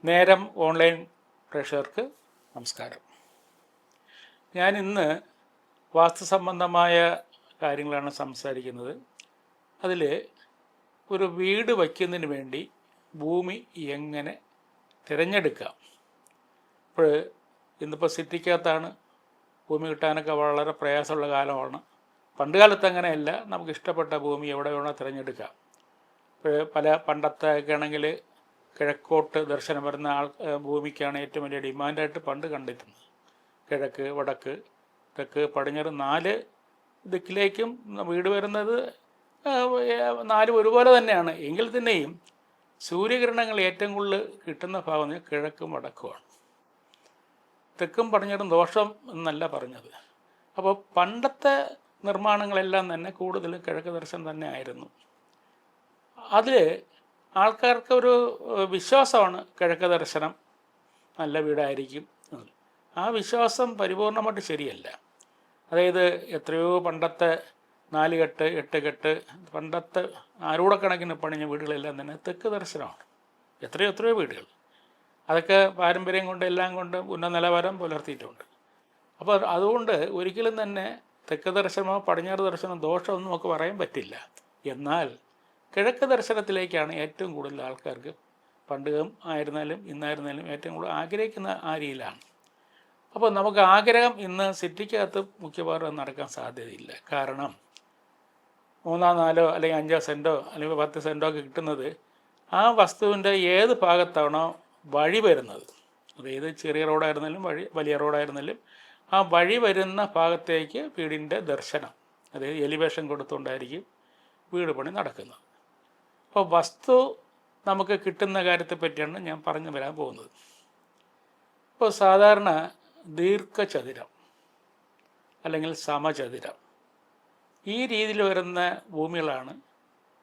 നേരം ഓൺലൈൻ പ്രേക്ഷകർക്ക് നമസ്കാരം. ഞാൻ ഇന്ന് വാസ്തു സംബന്ധമായ കാര്യങ്ങളാണ് സംസാരിക്കുന്നത്. അതിൽ ഒരു വീട് വയ്ക്കുന്നതിന് വേണ്ടി ഭൂമി എങ്ങനെ തിരഞ്ഞെടുക്കാം. ഇപ്പോൾ ഇന്നിപ്പോൾ സിറ്റിക്കകത്താണ് ഭൂമി കിട്ടാനൊക്കെ വളരെ പ്രയാസമുള്ള കാലമാണ്. പണ്ട് കാലത്ത് അങ്ങനെയല്ല, നമുക്ക് ഇഷ്ടപ്പെട്ട ഭൂമി എവിടെ വേണോ തിരഞ്ഞെടുക്കാം. ഇപ്പോൾ പണ്ടത്തെ ഒക്കെ ആണെങ്കിൽ കിഴക്കോട്ട് ദർശനം വരുന്ന ഭൂമിക്കാണ് ഏറ്റവും വലിയ ഡിമാൻഡായിട്ട് പണ്ട് കണ്ടിരുന്നത്. കിഴക്ക്, വടക്ക്, തെക്ക്, പടിഞ്ഞാറ് 4 ദിക്കിലേക്കും വീട് വരുന്നത് 4 ഒരുപോലെ തന്നെയാണ്. എങ്കിൽ തന്നെയും സൂര്യകിരണങ്ങൾ ഏറ്റവും കൂടുതൽ കിട്ടുന്ന ഭാഗം കിഴക്കും വടക്കുമാണ്. തെക്കും പടിഞ്ഞാറും ദോഷം എന്നല്ല പറഞ്ഞത്. അപ്പോൾ പണ്ടത്തെ നിർമ്മാണങ്ങളെല്ലാം തന്നെ കൂടുതലും കിഴക്ക് ദർശനം തന്നെ ആയിരുന്നു. അതിൽ ആൾക്കാർക്ക് ഒരു വിശ്വാസമാണ് കിഴക്ക് ദർശനം നല്ല വീടായിരിക്കും. ആ വിശ്വാസം പരിപൂർണമായിട്ട് ശരിയല്ല. അതായത് എത്രയോ പണ്ടത്തെ 4 കെട്ട് 8 കെട്ട് പണ്ടത്തെ ആരൂടക്കണക്കിന് പണിഞ്ഞ വീടുകളെല്ലാം തന്നെ തെക്ക് ദർശനമാണ്. എത്രയോ വീടുകൾ അതൊക്കെ പാരമ്പര്യം കൊണ്ട് എല്ലാം കൊണ്ട് ഉന്നത നിലവാരം പുലർത്തിയിട്ടുണ്ട്. അപ്പോൾ അതുകൊണ്ട് ഒരിക്കലും തന്നെ തെക്ക് ദർശനമോ പടിഞ്ഞാറ് ദർശനമോ ദോഷമൊന്നും നമുക്ക് പറയാൻ പറ്റില്ല. എന്നാൽ കിഴക്ക് ദർശനത്തിലേക്കാണ് ഏറ്റവും കൂടുതൽ ആൾക്കാർക്ക് പണ്ടും ആയിരുന്നാലും ഇന്നായിരുന്നാലും ഏറ്റവും കൂടുതൽ ആഗ്രഹിക്കുന്ന ആ രീതിയിലാണ്. അപ്പോൾ നമുക്ക് ആഗ്രഹം ഇന്ന് സിറ്റിക്കകത്ത് മിക്കവാറും നടക്കാൻ സാധ്യതയില്ല. കാരണം 3, 4 അല്ലെങ്കിൽ 5 സെൻറ്റോ അല്ലെങ്കിൽ 10 സെൻറ്റോ ഒക്കെ കിട്ടുന്നത് ആ വസ്തുവിൻ്റെ ഏത് ഭാഗത്താണോ വഴി വരുന്നത്, അതായത് ചെറിയ റോഡായിരുന്നാലും വലിയ റോഡായിരുന്നാലും ആ വഴി വരുന്ന ഭാഗത്തേക്ക് വീടിൻ്റെ ദർശനം, അതായത് എലിവേഷൻ കൊടുത്തുകൊണ്ടായിരിക്കും വീട് പണി നടക്കുന്നത്. അപ്പോൾ വസ്തു നമുക്ക് കിട്ടുന്ന കാര്യത്തെ പറ്റിയാണ് ഞാൻ പറഞ്ഞു വരാൻ പോകുന്നത്. ഇപ്പോൾ സാധാരണ ദീർഘചതുരം അല്ലെങ്കിൽ സമചതുരം ഈ രീതിയിൽ വരുന്ന ഭൂമികളാണ്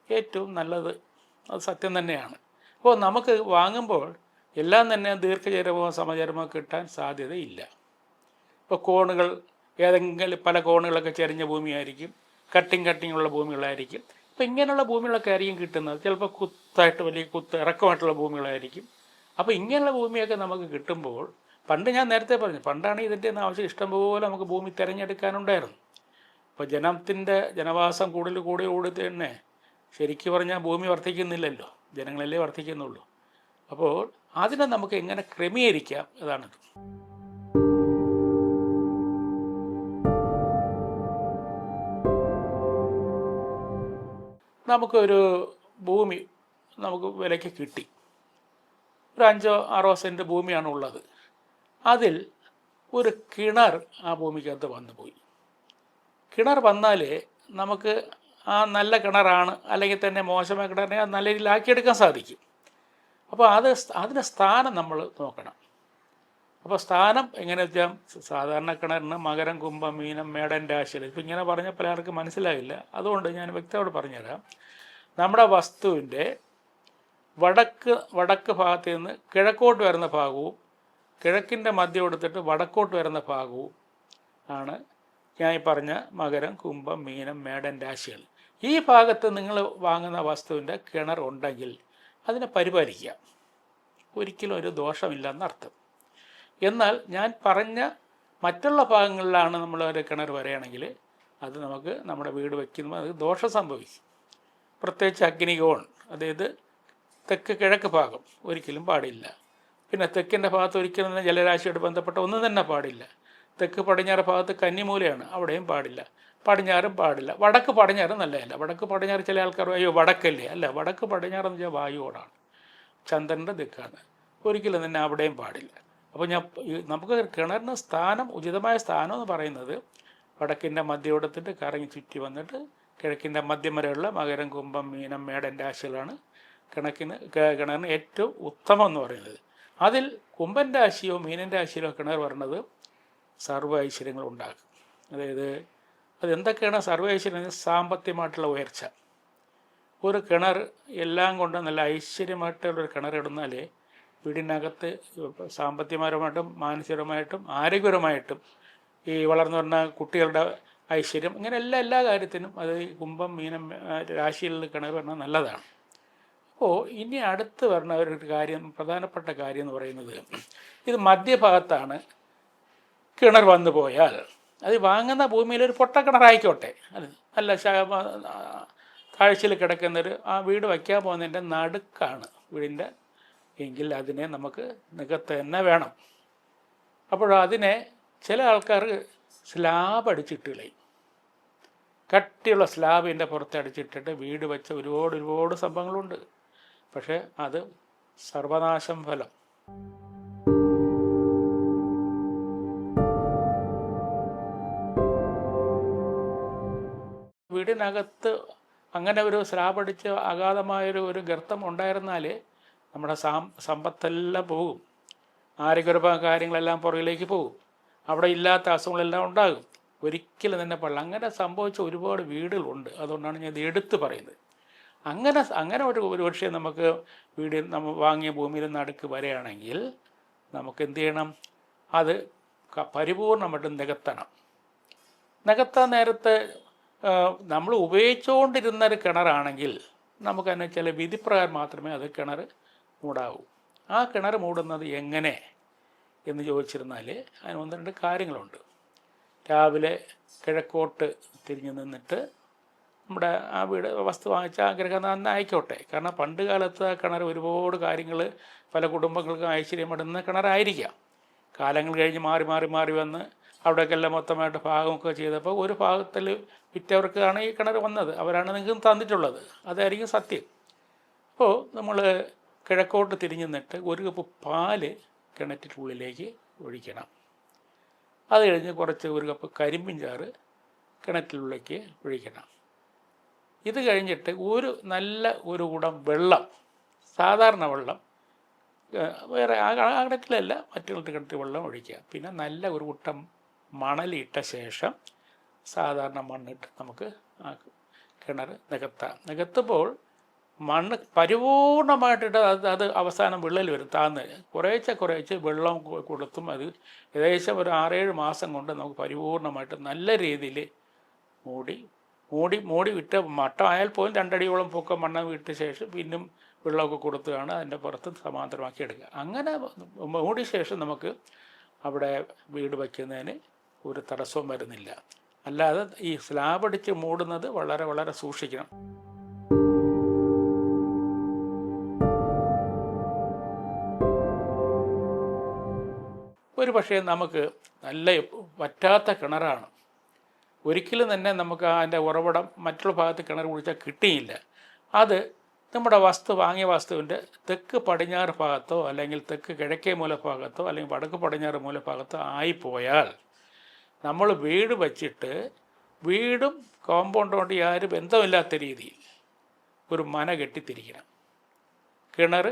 ഏറ്റവും നല്ലത്. അത് സത്യം തന്നെയാണ്. അപ്പോൾ നമുക്ക് വാങ്ങുമ്പോൾ എല്ലാം തന്നെ ദീർഘചതുരമോ സമചതുരമോ കിട്ടാൻ സാധ്യതയില്ല. ഇപ്പോൾ കോണുകൾ ഏതെങ്കിലും പല കോണുകളൊക്കെ ചെരിഞ്ഞ ഭൂമിയായിരിക്കും, കട്ടിങ്ങുള്ള ഭൂമികളായിരിക്കും. അപ്പോൾ ഇങ്ങനെയുള്ള ഭൂമികളൊക്കെ ആയിരിക്കും കിട്ടുന്നത്. ചിലപ്പോൾ കുത്തായിട്ട് വലിയ ഇറക്കമായിട്ടുള്ള ഭൂമികളായിരിക്കും. അപ്പോൾ ഇങ്ങനെയുള്ള ഭൂമിയൊക്കെ നമുക്ക് കിട്ടുമ്പോൾ പണ്ട് ഞാൻ നേരത്തെ പറഞ്ഞു, പണ്ടാണ് ഇതിൻ്റെ ആവശ്യം ഇഷ്ടംപോലെ നമുക്ക് ഭൂമി തിരഞ്ഞെടുക്കാനുണ്ടായിരുന്നു. ഇപ്പോൾ ജനവാസം കൂടി തന്നെ ശരിക്കും പറഞ്ഞാൽ ഭൂമി വർദ്ധിക്കുന്നില്ലല്ലോ, ജനങ്ങളല്ലേ വർദ്ധിക്കുന്നുള്ളൂ. അപ്പോൾ അതിനെ നമുക്ക് എങ്ങനെ ക്രമീകരിക്കാം അതാണിത്. നമുക്കൊരു ഭൂമി നമുക്ക് വിലയ്ക്ക് കിട്ടി. ഒരു 5-6 സെൻറ്റ് ഭൂമിയാണ് ഉള്ളത്. അതിൽ ഒരു കിണർ ആ ഭൂമിക്കകത്ത് വന്നു പോയി. കിണർ വന്നാൽ നമുക്ക് ആ നല്ല കിണറാണ് അല്ലെങ്കിൽ തന്നെ മോശമായ കിണറിനെ അത് നല്ല രീതിയിലാക്കിയെടുക്കാൻ സാധിക്കും. അപ്പോൾ അതിൻ്റെ സ്ഥാനം നമ്മൾ നോക്കണം. അപ്പോൾ സ്ഥാനം എങ്ങനെ വെച്ചാൽ സാധാരണ കിണറിന് മകരം, കുംഭം, മീനം, മേടൻ രാശിയിൽ ഇപ്പം ഇങ്ങനെ പറഞ്ഞാൽ പല ആർക്കും മനസ്സിലാകില്ല. അതുകൊണ്ട് ഞാൻ വ്യക്തമായിട്ട് പറഞ്ഞുതരാം. നമ്മുടെ വസ്തുവിൻ്റെ വടക്ക് ഭാഗത്ത് നിന്ന് കിഴക്കോട്ട് വരുന്ന ഭാഗവും കിഴക്കിൻ്റെ മധ്യം എടുത്തിട്ട് വടക്കോട്ട് വരുന്ന ഭാഗവും ആണ് ഞാൻ ഈ പറഞ്ഞ മകരം, കുംഭം, മീനം, മേടൻ രാശികൾ. ഈ ഭാഗത്ത് നിങ്ങൾ വാങ്ങുന്ന വസ്തുവിൻ്റെ കിണർ ഉണ്ടെങ്കിൽ അതിനെ പരിപാലിക്കുക, ഒരിക്കലും ഒരു ദോഷമില്ലെന്നർത്ഥം. എന്നാൽ ഞാൻ പറഞ്ഞ മറ്റുള്ള ഭാഗങ്ങളിലാണ് നമ്മൾ ഒരു കിണർ വരികയാണെങ്കിൽ അത് നമുക്ക് നമ്മുടെ വീട് വയ്ക്കുമ്പോൾ അത് ദോഷം സംഭവിക്കും. പ്രത്യേകിച്ച് അഗ്നികോൺ, അതായത് തെക്ക് കിഴക്ക് ഭാഗം ഒരിക്കലും പാടില്ല. പിന്നെ തെക്കിൻ്റെ ഭാഗത്ത് ഒരിക്കലും തന്നെ ജലരാശിയോട് ബന്ധപ്പെട്ട ഒന്നും തന്നെ പാടില്ല. തെക്ക് പടിഞ്ഞാറ് ഭാഗത്ത് കന്നിമൂലയാണ്, അവിടെയും പാടില്ല. പടിഞ്ഞാറും പാടില്ല. വടക്ക് പടിഞ്ഞാറ് നല്ലതല്ല. വടക്ക് പടിഞ്ഞാറ് ചില ആൾക്കാർ അയ്യോ വടക്കല്ലേ, അല്ല, വടക്ക് പടിഞ്ഞാറെന്ന് വെച്ചാൽ വായുവോടാണ്, ചന്ദ്രൻ്റെ ദിക്കാണ്, ഒരിക്കലും തന്നെ അവിടെയും പാടില്ല. അപ്പോൾ നമുക്ക് കിണറിന് സ്ഥാനം, ഉചിതമായ സ്ഥാനം എന്ന് പറയുന്നത് വടക്കിൻ്റെ മധ്യം എടുത്തിട്ട് കറങ്ങി ചുറ്റി വന്നിട്ട് കിഴക്കിൻ്റെ മധ്യം വരെയുള്ള മകരം, കുംഭം, മീനം, മേടൻ രാശികളാണ് കിണറിന് ഏറ്റവും ഉത്തമം എന്ന് പറയുന്നത്. അതിൽ കുംഭൻ രാശിയോ മീനൻ രാശിയിലോ കിണർ വരുന്നത് സർവ്വ ഐശ്വര്യങ്ങൾ ഉണ്ടാകും. അതായത് അതെന്തൊക്കെയാണ് സർവ്വ ഐശ്വര്യം? സാമ്പത്തികമായിട്ടുള്ള ഉയർച്ച. ഒരു കിണർ എല്ലാം കൊണ്ട് നല്ല ഐശ്വര്യമായിട്ടുള്ളൊരു കിണർ ഇടുന്നാൽ വീടിനകത്ത് സാമ്പത്തികപരമായിട്ടും മാനസികപരമായിട്ടും ആരോഗ്യപരമായിട്ടും ഈ വളർന്നു വരുന്ന കുട്ടികളുടെ ഐശ്വര്യം, ഇങ്ങനെ എല്ലാ കാര്യത്തിനും അത് കുംഭം, മീനം രാശിയിൽ കിണർ പറഞ്ഞാൽ നല്ലതാണ്. അപ്പോൾ ഇനി അടുത്ത് വരുന്ന ഒരു കാര്യം, പ്രധാനപ്പെട്ട കാര്യം എന്ന് പറയുന്നത്, ഇത് മധ്യഭാഗത്താണ് കിണർ വന്നു പോയാൽ അത് വാങ്ങുന്ന ഭൂമിയിൽ ഒരു പൊട്ടക്കിണറായിക്കോട്ടെ, അത് നല്ല താഴ്ചയിൽ കിടക്കുന്നൊരു ആ വീട് വയ്ക്കാൻ പോകുന്നതിൻ്റെ നടുക്കാണ് വീടിൻ്റെ എങ്കിൽ അതിനെ നമുക്ക് നികത്ത് തന്നെ വേണം. അപ്പോൾ അതിനെ ചില ആൾക്കാർ സ്ലാബ് അടിച്ചിട്ട് കളയും. കട്ടിയുള്ള സ്ലാബിൻ്റെ പുറത്ത് അടിച്ചിട്ടിട്ട് വീട് വെച്ച ഒരുപാട് സംഭവങ്ങളുണ്ട്. പക്ഷേ അത് സർവനാശം ഫലം. വീടിനകത്ത് അങ്ങനെ ഒരു സ്ലാബ് അടിച്ച് അഗാധമായൊരു ഗർത്തം ഉണ്ടായിരുന്നാൽ നമ്മുടെ സമ്പത്തെല്ലാം പോകും. ആരോഗ്യപരമായ കാര്യങ്ങളെല്ലാം പുറകിലേക്ക് പോകും. അവിടെ ഇല്ലാത്ത അസുഖങ്ങളെല്ലാം ഉണ്ടാകും. ഒരിക്കലും തന്നെ പാടില്ല. അങ്ങനെ സംഭവിച്ച ഒരുപാട് വീടുകളുണ്ട്. അതുകൊണ്ടാണ് ഞാൻ ഇത് എടുത്തു പറയുന്നത്. അങ്ങനെ ഒരു പക്ഷേ നമുക്ക് വീട് നമ്മൾ വാങ്ങിയ ഭൂമിയിൽ നടുക്ക് വരികയാണെങ്കിൽ നമുക്ക് എന്ത് ചെയ്യണം? അത് പരിപൂർണമായിട്ടും നികത്താൻ നേരത്തെ നമ്മൾ ഉപയോഗിച്ചുകൊണ്ടിരുന്നൊരു കിണറാണെങ്കിൽ നമുക്കതിന് ചില വിധിപ്രകാരം മാത്രമേ അത് കിണർ മൂടാവൂ. ആ കിണർ മൂടുന്നത് എങ്ങനെ എന്ന് ചോദിച്ചിരുന്നാൽ അതിന് 1-2 കാര്യങ്ങളുണ്ട്. രാവിലെ കിഴക്കോട്ട് തിരിഞ്ഞു നിന്നിട്ട് നമ്മുടെ ആ വീട് വസ്തു വാങ്ങിച്ച ആഗ്രഹം നന്നായിക്കോട്ടെ. കാരണം പണ്ട് കാലത്ത് ആ കിണർ ഒരുപാട് കാര്യങ്ങൾ പല കുടുംബങ്ങൾക്കും ഐശ്വര്യമിടുന്ന കിണറായിരിക്കാം. കാലങ്ങൾ കഴിഞ്ഞ് മാറി വന്ന് അവിടേക്കെല്ലാം മൊത്തമായിട്ട് ഭാഗമൊക്കെ ചെയ്തപ്പോൾ ഒരു ഭാഗത്തിൽ വിറ്റവർക്കാണ് ഈ കിണർ വന്നത്. അവരാണ് നിങ്ങൾക്ക് തന്നിട്ടുള്ളത്. അതായിരിക്കും സത്യം. അപ്പോൾ നമ്മൾ കിഴക്കോട്ട് തിരിഞ്ഞു നിന്നിട്ട് 1 കപ്പ് പാല് കിണറ്റിനുള്ളിലേക്ക് ഒഴിക്കണം. അത് കഴിഞ്ഞ് കുറച്ച് 1 കപ്പ് കരിമ്പിൻ ചാറ് കിണറ്റിനുള്ളിലേക്ക് ഒഴിക്കണം. ഇത് കഴിഞ്ഞിട്ട് നല്ല ഒരു കുടം വെള്ളം, സാധാരണ വെള്ളം, വേറെ ആ കിണറ്റിലല്ല മറ്റുള്ള കിണറ്റിൽ വെള്ളം ഒഴിക്കുക. പിന്നെ നല്ല ഒരു കുട്ടം മണലിട്ട ശേഷം സാധാരണ മണ്ണിട്ട് നമുക്ക് ആ കിണർ നികത്തുമ്പോൾ മണ്ണ് പരിപൂർണമായിട്ടിട്ട് അത് അവസാനം വിള്ളൽ വരും. താന്ന് കുറേശ്ശെ വെള്ളം കൊടുത്തും അത് ഏകദേശം ഒരു 6-7 മാസം കൊണ്ട് നമുക്ക് പരിപൂർണമായിട്ട് നല്ല രീതിയിൽ മൂടി വിട്ട് മട്ടമായാൽ പോലും 2 അടിയോളം പൊക്കം മണ്ണ് വിട്ട ശേഷം പിന്നും വെള്ളമൊക്കെ കൊടുത്തുകയാണ് അതിൻ്റെ പുറത്ത് സമാന്തരമാക്കി എടുക്കുക. അങ്ങനെ മൂടിയ ശേഷം നമുക്ക് അവിടെ വീട് വയ്ക്കുന്നതിന് ഒരു തടസ്സവും വരുന്നില്ല. അല്ലാതെ ഈ സ്ലാബ് അടിച്ച് മൂടുന്നത് വളരെ സൂക്ഷിക്കണം. ഒരു പക്ഷേ നമുക്ക് നല്ല വറ്റാത്ത കിണറാണ്. ഒരിക്കലും തന്നെ നമുക്ക് അതിൻ്റെ ഉറവിടം മറ്റുള്ള ഭാഗത്ത് കിണർ കുഴിച്ചാൽ കിട്ടിയില്ല. അത് നമ്മുടെ വാങ്ങിയ വസ്തുവിൻ്റെ തെക്ക് പടിഞ്ഞാറ് ഭാഗത്തോ അല്ലെങ്കിൽ തെക്ക് കിഴക്കേ മൂലഭാഗത്തോ അല്ലെങ്കിൽ വടക്ക് പടിഞ്ഞാറ് മൂലഭാഗത്തോ ആയിപ്പോയാൽ നമ്മൾ വീട് വച്ചിട്ട് വീടും കോമ്പൗണ്ടുകൊണ്ട് യാതൊരു ബന്ധമില്ലാത്ത രീതിയിൽ ഒരു മന കെട്ടി തിരിക്കണം. കിണർ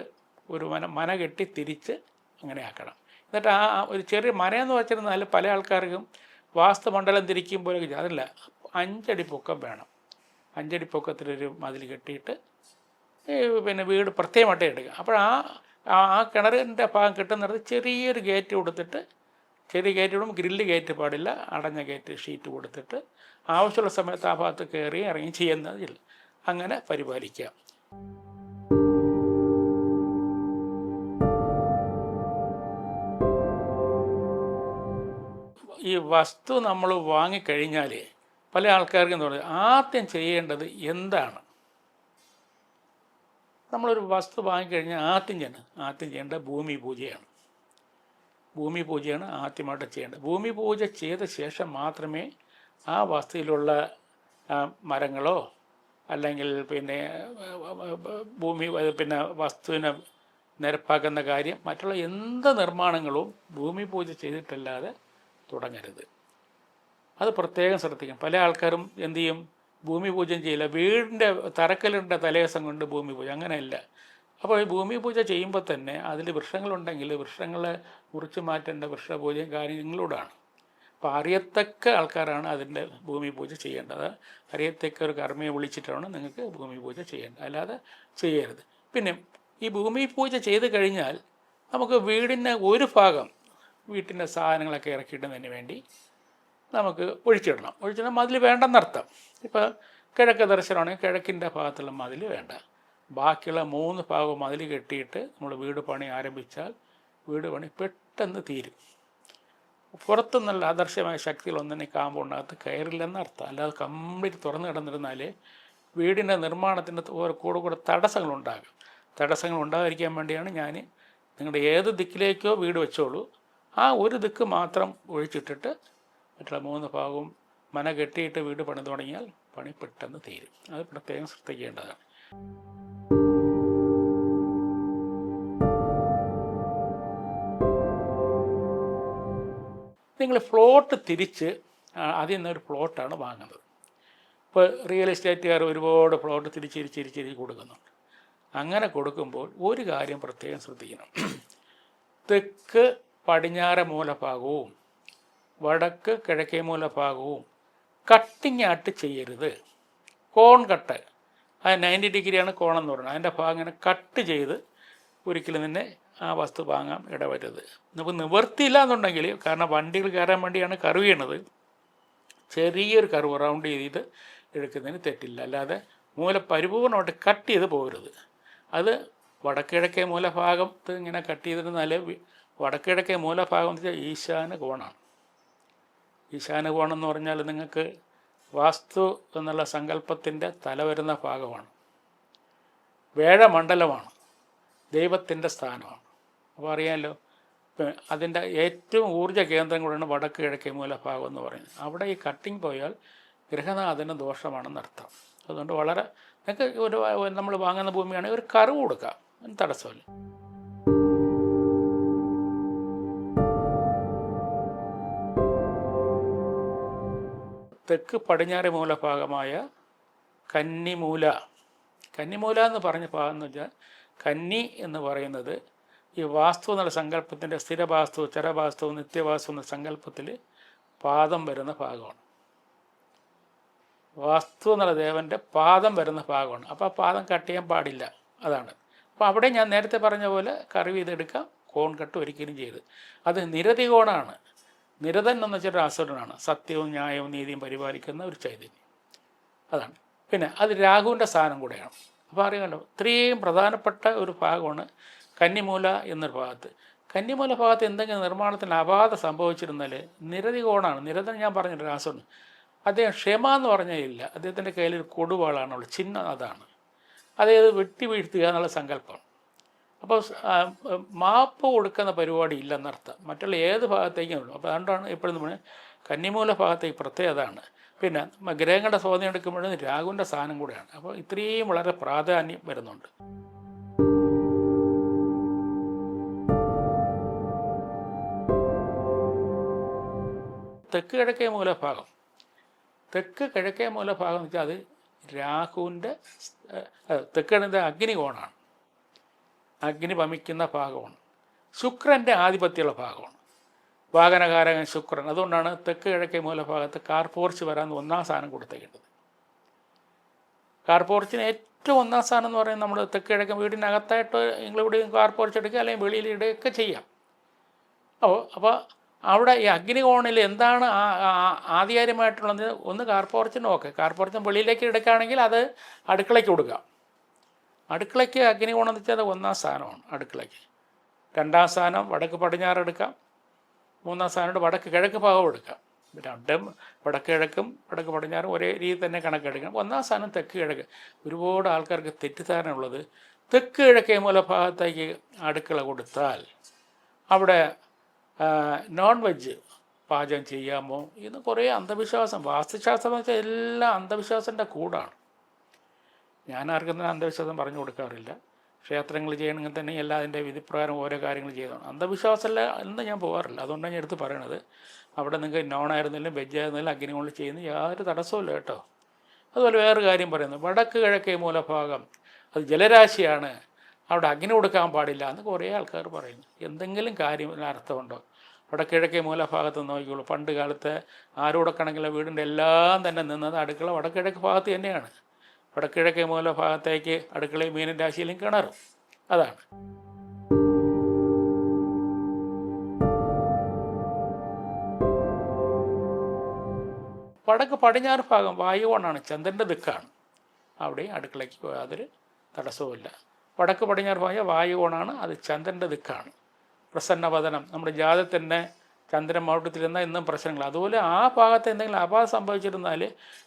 ഒരു മന കെട്ടി തിരിച്ച് അങ്ങനെ ആക്കണം. എന്നിട്ട് ആ ഒരു ചെറിയ മനയെന്ന് വെച്ചിരുന്നാൽ പല ആൾക്കാർക്കും വാസ്തുമണ്ഡലം തിരിക്കുമ്പോഴേക്ക് അതല്ല, 5 അടി പൊക്കം വേണം. 5 അടി പൊക്കത്തിലൊരു മതിൽ കെട്ടിയിട്ട് പിന്നെ വീട് പ്രത്യേകമായിട്ട് എടുക്കുക. അപ്പോൾ ആ കിണറിൻ്റെ ഭാഗം കിട്ടുന്നിടത്ത് ചെറിയൊരു ഗേറ്റ് കൊടുത്തിട്ട്, ചെറിയ ഗേറ്റ് ഇടും, ഗ്രില്ല് ഗേറ്റ് പാടില്ല, അടഞ്ഞ ഗേറ്റ് ഷീറ്റ് കൊടുത്തിട്ട് ആവശ്യമുള്ള സമയത്ത് ആ ഭാഗത്ത് കയറി ഇറങ്ങി ചെയ്യുന്നതിൽ അങ്ങനെ പരിപാലിക്കുക. ഈ വസ്തു നമ്മൾ വാങ്ങിക്കഴിഞ്ഞാൽ പല ആൾക്കാർക്കും എന്താ പറയുക, ആദ്യം ചെയ്യേണ്ടത് എന്താണ്? നമ്മളൊരു വസ്തു വാങ്ങിക്കഴിഞ്ഞാൽ ആദ്യം ചെയ്യേണ്ടത് ഭൂമി പൂജയാണ് ആദ്യമായിട്ട് ചെയ്യേണ്ടത്. ഭൂമി പൂജ ചെയ്ത ശേഷം മാത്രമേ ആ വസ്തുവിലുള്ള മരങ്ങളോ അല്ലെങ്കിൽ പിന്നെ വസ്തുവിനെ നിരപ്പാക്കുന്ന കാര്യം മറ്റുള്ള എന്ത് നിർമ്മാണങ്ങളും ഭൂമി പൂജ ചെയ്തിട്ടല്ലാതെ തുടങ്ങരുത്. അത് പ്രത്യേകം ശ്രദ്ധിക്കണം. പല ആൾക്കാരും എന്തു ചെയ്യും, ഭൂമി പൂജ ചെയ്യില്ല, വീടിൻ്റെ തറക്കല്ലിൻ്റെ തലേദിവസം കൊണ്ട് ഭൂമി പൂജ. അങ്ങനെയല്ല. അപ്പോൾ ഈ ഭൂമി പൂജ ചെയ്യുമ്പോൾ തന്നെ അതിൽ വൃക്ഷങ്ങളുണ്ടെങ്കിൽ വൃക്ഷങ്ങളെ മുറിച്ച് മാറ്റേണ്ട വൃക്ഷപൂജയും കാര്യങ്ങളോടാണ്. അപ്പോൾ അറിയത്തക്ക ആൾക്കാരാണ് അതിൻ്റെ ഭൂമി പൂജ ചെയ്യേണ്ടത്. അറിയത്തക്ക ഒരു കർമ്മയെ വിളിച്ചിട്ടാണ് നിങ്ങൾക്ക് ഭൂമി പൂജ ചെയ്യേണ്ടത്, അല്ലാതെ ചെയ്യരുത്. പിന്നെ ഈ ഭൂമി പൂജ ചെയ്ത് കഴിഞ്ഞാൽ നമുക്ക് വീടിൻ്റെ ഒരു ഭാഗം വീട്ടിൻ്റെ സാധനങ്ങളൊക്കെ ഇറക്കിയിടുന്നതിന് വേണ്ടി നമുക്ക് ഒഴിച്ചിടണം. മതിൽ വേണ്ടെന്നർത്ഥം. ഇപ്പോൾ കിഴക്ക് ദർശനമാണെങ്കിൽ കിഴക്കിൻ്റെ ഭാഗത്തുള്ള മതിൽ വേണ്ട. ബാക്കിയുള്ള 3 ഭാഗവും മതിൽ കെട്ടിയിട്ട് നമ്മൾ വീട് പണി ആരംഭിച്ചാൽ വീട് പണി പെട്ടെന്ന് തീരും. പുറത്തുനിന്നുള്ള ആദർശമായ ശക്തികളൊന്നും ഈ കാമ്പൗണ്ടിനകത്ത് കയറില്ലെന്നർത്ഥം. അല്ലാതെ കംപ്ലീറ്റ് തുറന്നു കിടന്നിരുന്നാൽ വീടിൻ്റെ നിർമ്മാണത്തിൻ്റെ കൂടെ തടസ്സങ്ങളുണ്ടാകും. തടസ്സങ്ങൾ ഉണ്ടാകാതിരിക്കാൻ വേണ്ടിയാണ് ഞാൻ നിങ്ങളുടെ ഏത് ദിക്കിലേക്കോ വീട് വെച്ചോളൂ, ആ ഒരു ദിക്ക് മാത്രം ഒഴിച്ചിട്ടിട്ട് മറ്റുള്ള 3 ഭാഗവും മന കെട്ടിയിട്ട് വീട് പണി തുടങ്ങിയാൽ പണി പെട്ടെന്ന് തീരും. അത് പ്രത്യേകം ശ്രദ്ധിക്കേണ്ടതാണ്. നിങ്ങൾ ഫ്ലോട്ട് തിരിച്ച് അതിൽ നിന്നൊരു പ്ലോട്ടാണ് വാങ്ങുന്നത്. ഇപ്പോൾ റിയൽ എസ്റ്റേറ്റുകാർ ഒരുപാട് പ്ലോട്ട് തിരിച്ചിരിച്ചിരിച്ചിരി കൊടുക്കുന്നുണ്ട്. അങ്ങനെ കൊടുക്കുമ്പോൾ ഒരു കാര്യം പ്രത്യേകം ശ്രദ്ധിക്കണം. തെക്ക് പടിഞ്ഞാറ് മൂലഭാഗവും വടക്ക് കിഴക്കേ മൂലഭാഗവും കട്ടിങ് ആയിട്ട് ചെയ്യരുത്. കോൺ കട്ട്, അത് 90 ഡിഗ്രിയാണ് കോണെന്ന് പറയുന്നത്. അതിൻ്റെ ഭാഗം ഇങ്ങനെ കട്ട് ചെയ്ത് ഒരിക്കലും തന്നെ ആ വസ്തു വാങ്ങാൻ ഇടവരുത്. നമുക്ക് നിവർത്തിയില്ല എന്നുണ്ടെങ്കിൽ, കാരണം വണ്ടികൾ കയറാൻ വേണ്ടിയാണ് കർവ് ചെയ്യണത്, ചെറിയൊരു കർവ് റൗണ്ട് ചെയ്ത് എടുക്കുന്നതിന് തെറ്റില്ല. അല്ലാതെ മൂല പരിപൂർണമായിട്ട് കട്ട് ചെയ്ത് പോകരുത്. അത് വടക്കിഴക്കേ മൂലഭാഗത്ത് ഇങ്ങനെ കട്ട് ചെയ്തിരുന്നാൽ വടക്കിഴക്കേ മൂലഭാഗം എന്ന് വെച്ചാൽ ഈശാന കോണാണ്. ഈശാന കോണം എന്ന് പറഞ്ഞാൽ നിങ്ങൾക്ക് വാസ്തു എന്നുള്ള സങ്കല്പത്തിൻ്റെ തല വരുന്ന ഭാഗമാണ്, വേഴമണ്ഡലമാണ്, ദൈവത്തിൻ്റെ സ്ഥാനമാണ്. അപ്പോൾ അറിയാമല്ലോ, അതിൻ്റെ ഏറ്റവും ഊർജ്ജ കേന്ദ്രം കൂടെയാണ് വടക്ക് കിഴക്കേ മൂലഭാഗം എന്ന് പറയുന്നത്. അവിടെ ഈ കട്ടിങ് പോയാൽ ഗൃഹനാഥന് ദോഷമാണെന്നർത്ഥം. അതുകൊണ്ട് വളരെ നിങ്ങൾക്ക് ഒരു നമ്മൾ വാങ്ങുന്ന ഭൂമിയാണെങ്കിൽ ഒരു കർവ് കൊടുക്കാം, അതിന് തടസ്സമില്ല. തെക്ക് പടിഞ്ഞാറ് മൂലഭാഗമായ കന്നിമൂല എന്ന് പറഞ്ഞ ഭാഗം എന്ന് വെച്ചാൽ, കന്നി എന്ന് പറയുന്നത് ഈ വാസ്തു എന്നുള്ള സങ്കല്പത്തിൻ്റെ സ്ഥിരവാസ്തു, ചരവാസ്തു, നിത്യവാസ്തു എന്ന സങ്കല്പത്തിൽ പാദം വരുന്ന ഭാഗമാണ്. വാസ്തു എന്നുള്ള ദേവൻ്റെ പാദം വരുന്ന ഭാഗമാണ്. അപ്പോൾ ആ പാദം കട്ട് ചെയ്യാൻ പാടില്ല, അതാണ്. അപ്പോൾ അവിടെ ഞാൻ നേരത്തെ പറഞ്ഞ പോലെ കർവ് ചെയ്തെടുക്കാം, കോൺ കട്ട് ഒരിക്കലും ചെയ്ത്. അത് നിരതി കോണാണ്. നിരതൻ എന്ന് വെച്ചൊരു അസുരനാണ്, സത്യവും ന്യായവും നീതിയും പരിപാലിക്കുന്ന ഒരു ചൈതന്യം, അതാണ്. പിന്നെ അത് രാഹുവിൻ്റെ സ്ഥാനം കൂടെയാണ്. അപ്പോൾ അറിയാമല്ലോ, ഇത്രയും പ്രധാനപ്പെട്ട ഒരു ഭാഗമാണ് കന്നിമൂല എന്നൊരു ഭാഗത്ത്. കന്നിമൂല ഭാഗത്ത് എന്തെങ്കിലും നിർമ്മാണത്തിന് അപാധ സംഭവിച്ചിരുന്നാൽ നിരതി കോണാണ്. നിരതൻ ഞാൻ പറഞ്ഞിട്ടുണ്ട്, അസുരൻ. അദ്ദേഹം ക്ഷമ എന്ന് പറഞ്ഞാൽ ഇല്ല, അദ്ദേഹത്തിൻ്റെ കയ്യിലൊരു കൊടുവാളാണുള്ളത്, ചിഹ്നം അതാണ്. അതായത് വെട്ടി വീഴ്ത്തുക എന്നുള്ള സങ്കല്പം. അപ്പോൾ മാപ്പ് കൊടുക്കുന്ന പരിപാടി ഇല്ലെന്നർത്ഥം. മറ്റുള്ള ഏത് ഭാഗത്തേക്കും ഉള്ളൂ. അപ്പോൾ അതുകൊണ്ടാണ് എപ്പോഴും നമ്മൾ കന്നിമൂല ഭാഗത്തേക്ക് പ്രത്യേകതയാണ്. പിന്നെ ഗ്രഹങ്ങളുടെ സ്വാധീനം എടുക്കുമ്പോഴും രാഹുവിൻ്റെ സ്ഥാനം കൂടെയാണ്. അപ്പോൾ ഇത്രയും വളരെ പ്രാധാന്യം വരുന്നുണ്ട്. തെക്ക് കിഴക്കേ മൂലഭാഗം എന്ന് വെച്ചാൽ അത് രാഹുവിൻ്റെ തെക്കിഴത്തെ അഗ്നികോണാണ്, അഗ്നി ഭമിക്കുന്ന ഭാഗമാണ്. ശുക്രൻ്റെ ആധിപത്യമുള്ള ഭാഗമാണ്, വാഹനകാരകൻ ശുക്രൻ. അതുകൊണ്ടാണ് തെക്ക് കിഴക്കേ മൂലഭാഗത്ത് കാർ പോർച്ച് വരാൻ 1-ാം സ്ഥാനം കൊടുത്തേക്കുന്നത്. കാർ പോർച്ചിന് ഏറ്റവും 1-ാം സ്ഥാനം എന്ന് പറയുന്നത് നമ്മൾ തെക്ക് കിഴക്കൻ വീടിനകത്തായിട്ട് ഇങ്ങോട്ട് കാർ പോർച്ച് എടുക്കുക, അല്ലെങ്കിൽ വെളിയിൽ ഇടുകയൊക്കെ ചെയ്യാം. അപ്പോൾ അവിടെ ഈ അഗ്നികോണിൽ എന്താണ് ആധികാരികമായിട്ടുള്ളത്? ഒന്ന് കാർ പോർച്ചിന് ഓക്കെ, കാർ പോർച്ചിന് വെളിയിലേക്ക് എടുക്കുകയാണെങ്കിൽ അത് അടുക്കളയ്ക്ക് കൊടുക്കാം. അടുക്കളയ്ക്ക് അഗ്നികോണം എന്ന് വെച്ചാൽ അത് 1-ാം സ്ഥാനമാണ് അടുക്കളയ്ക്ക്. 2-ാം സ്ഥാനം വടക്ക് പടിഞ്ഞാറ് എടുക്കാം, 3-ാം സ്ഥാനമായിട്ട് വടക്ക് കിഴക്ക് ഭാഗം എടുക്കാം. രണ്ടും വടക്ക് കിഴക്കും വടക്ക് പടിഞ്ഞാറും ഒരേ രീതി തന്നെ കണക്കെടുക്കണം. 1-ാം സ്ഥാനം തെക്ക് കിഴക്ക്. ഒരുപാട് ആൾക്കാർക്ക് തെറ്റിദ്ധാരണ ഉള്ളത്, തെക്ക് കിഴക്കേ മൂലഭാഗത്തേക്ക് അടുക്കള കൊടുത്താൽ അവിടെ നോൺ വെജ് പാചകം ചെയ്യാമോ എന്ന് കുറേ അന്ധവിശ്വാസം. വാസ്തുശാസ്ത്രം എന്ന് വെച്ചാൽ എല്ലാം അന്ധവിശ്വാസത്തിൻ്റെ കൂടാണ്. ഞാൻ ആർക്കും തന്നെ അന്ധവിശ്വാസം പറഞ്ഞു കൊടുക്കാറില്ല. ക്ഷേത്രങ്ങൾ ചെയ്യണമെങ്കിൽ തന്നെ എല്ലാ അതിൻ്റെ വിധിപ്രകാരം ഓരോ കാര്യങ്ങൾ ചെയ്തതാണ്. അന്ധവിശ്വാസമല്ല എന്ന് ഞാൻ പോകാറില്ല. അതുകൊണ്ടാണ് ഞാൻ എടുത്ത് പറയണത്. അവിടെ നിങ്ങൾക്ക് നോൺ ആയിരുന്നാലും വെജ് ആയിരുന്നാലും അഗ്നി കൊണ്ട് ചെയ്യുന്ന യാതൊരു തടസ്സമില്ല കേട്ടോ. അതുപോലെ വേറൊരു കാര്യം പറയുന്നത്, വടക്ക് കിഴക്കേ മൂലഭാഗം അത് ജലരാശിയാണ്, അവിടെ അഗ്നി കൊടുക്കാൻ പാടില്ല എന്ന് കുറേ ആൾക്കാർ പറയുന്നു. എന്തെങ്കിലും കാര്യം അർത്ഥമുണ്ടോ? വടക്കിഴക്കേ മൂലഭാഗത്ത് നോക്കിക്കോളൂ. പണ്ട് കാലത്ത് ആരോടക്കണക്കിലെ വീടിൻ്റെ എല്ലാം തന്നെ നിന്നത് അടുക്കള വടക്കിഴക്ക് ഭാഗത്ത് തന്നെയാണ്. വടക്കിഴക്കേ മൂലഭാഗത്തേക്ക് അടുക്കളയും മീനും രാശിയിലും കിണറും, അതാണ്. വടക്ക് പടിഞ്ഞാറ് ഭാഗം വായുകോണാണ്, ചന്ദ്രൻ്റെ ദിക്കാണ്. അവിടെയും അടുക്കളയ്ക്ക് യാതൊരു തടസ്സവുമില്ല. വടക്ക് പടിഞ്ഞാറ് ഭാഗം വായുകോണാണ്, അത് ചന്ദ്രൻ്റെ ദിക്കാണ്. പ്രസന്നവദനം, നമ്മുടെ ജാതകത്തിൻ്റെ ചന്ദ്രൻ മൗഢ്യത്തിലിരുന്നാൽ ഇന്നും പ്രശ്നങ്ങൾ. അതുപോലെ ആ ഭാഗത്ത് എന്തെങ്കിലും അപാകം സംഭവിച്ചിരുന്നാൽ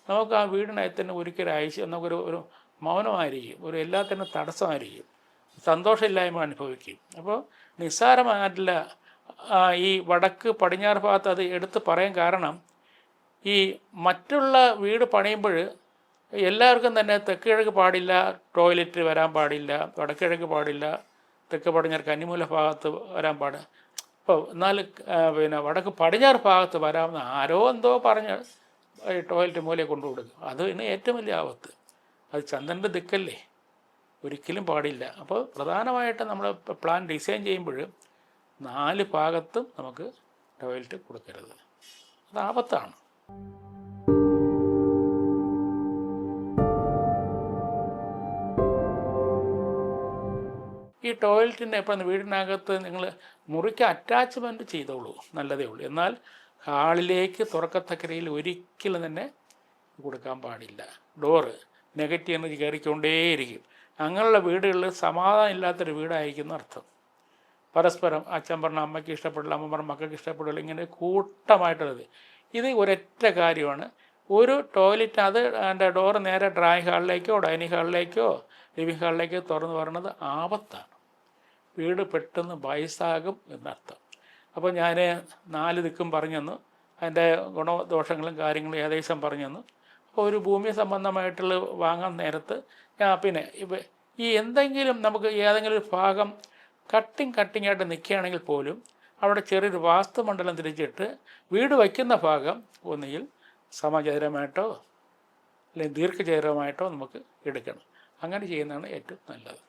നമുക്ക് ആ വീടിനകത്തിന് ഒരിക്കലും അയച്ച് നമുക്കൊരു മൗനമായിരിക്കും, ഒരു എല്ലാത്തിനും തടസ്സമായിരിക്കും, സന്തോഷമില്ലായ്മ അനുഭവിക്കും. അപ്പോൾ നിസ്സാരമായിട്ടില്ല ഈ വടക്ക് പടിഞ്ഞാറ് ഭാഗത്ത് അത് എടുത്ത് പറയാൻ കാരണം, ഈ മറ്റുള്ള വീട് പണിയുമ്പോൾ എല്ലാവർക്കും തന്നെ തെക്ക് കിഴക്ക് പാടില്ല, ടോയ്ലറ്റ് വരാൻ പാടില്ല, വടക്ക് കിഴക്ക് പാടില്ല, തെക്ക് പടിഞ്ഞാറ് കന്നിമൂല ഭാഗത്ത് വരാൻ പാടില്ല. അപ്പോൾ എന്നാൽ വടക്ക് പടിഞ്ഞാറ് ഭാഗത്ത് വരാമെന്ന് ആരോ എന്തോ പറഞ്ഞ് ടോയ്ലറ്റ് മൂലയെ കൊണ്ടുകൊടുക്കും. അത് ഇന്ന് ഏറ്റവും വലിയ ആപത്ത്. അത് ചന്ദ്രൻ്റെ ദിക്കല്ലേ, ഒരിക്കലും പാടില്ല. അപ്പോൾ പ്രധാനമായിട്ട് നമ്മൾ പ്ലാൻ ഡിസൈൻ ചെയ്യുമ്പോൾ 4 ഭാഗത്തും നമുക്ക് ടോയ്ലറ്റ് കൊടുക്കരുത്, അത് ആപത്താണ്. ഈ ടോയ്ലറ്റിൻ്റെ എപ്പോഴും വീടിനകത്ത് നിങ്ങൾ മുറിക്ക് അറ്റാച്ച്മെൻറ്റ് ചെയ്തോളൂ, നല്ലതേ ഉള്ളൂ. എന്നാൽ ഹാളിലേക്ക് തുറക്കത്തക്ക രീതിയിൽ ഒരിക്കലും തന്നെ കൊടുക്കാൻ പാടില്ല. ഡോറ് നെഗറ്റീവ് എനർജി കയറിക്കൊണ്ടേയിരിക്കും. അങ്ങനെയുള്ള വീടുകളിൽ സമാധാനം ഇല്ലാത്തൊരു വീടായിരിക്കുന്ന അർത്ഥം. പരസ്പരം അച്ഛൻ പറഞ്ഞ അമ്മയ്ക്ക് ഇഷ്ടപ്പെടില്ല, അമ്മ പറഞ്ഞ മക്കൾക്ക് ഇഷ്ടപ്പെടില്ല, ഇങ്ങനെ കൂട്ടമായിട്ടുള്ളത്. ഇത് ഒരൊറ്റ കാര്യമാണ്. ഒരു ടോയ്ലറ്റ് അത് അതിൻ്റെ ഡോറ് നേരെ ഡ്രോയിങ് ഹാളിലേക്കോ ഡൈനിങ് ഹാളിലേക്കോ ലിവിങ് ഹാളിലേക്കോ തുറന്ന് പറയുന്നത് ആപത്താണ്. വീട് പെട്ടെന്ന് വയസ്സാകും എന്നർത്ഥം. അപ്പോൾ ഞാൻ 4 ദിക്കും പറഞ്ഞു തന്നു, അതിൻ്റെ ഗുണദോഷങ്ങളും കാര്യങ്ങളും ഏകദേശം പറഞ്ഞു തന്നു. അപ്പോൾ ഒരു ഭൂമി സംബന്ധമായിട്ടുള്ള വാങ്ങാൻ നേരത്ത് പിന്നെ ഈ എന്തെങ്കിലും നമുക്ക് ഏതെങ്കിലും ഒരു ഭാഗം കട്ടിങ് ആയിട്ട് നിൽക്കുകയാണെങ്കിൽ പോലും അവിടെ ചെറിയൊരു വാസ്തുമണ്ഡലം തിരിച്ചിട്ട് വീട് വയ്ക്കുന്ന ഭാഗം ഒന്നുകിൽ സമചതുരമായിട്ടോ അല്ലെങ്കിൽ ദീർഘചതുരമായിട്ടോ നമുക്ക് എടുക്കണം. അങ്ങനെ ചെയ്യുന്നതാണ് ഏറ്റവും നല്ലത്.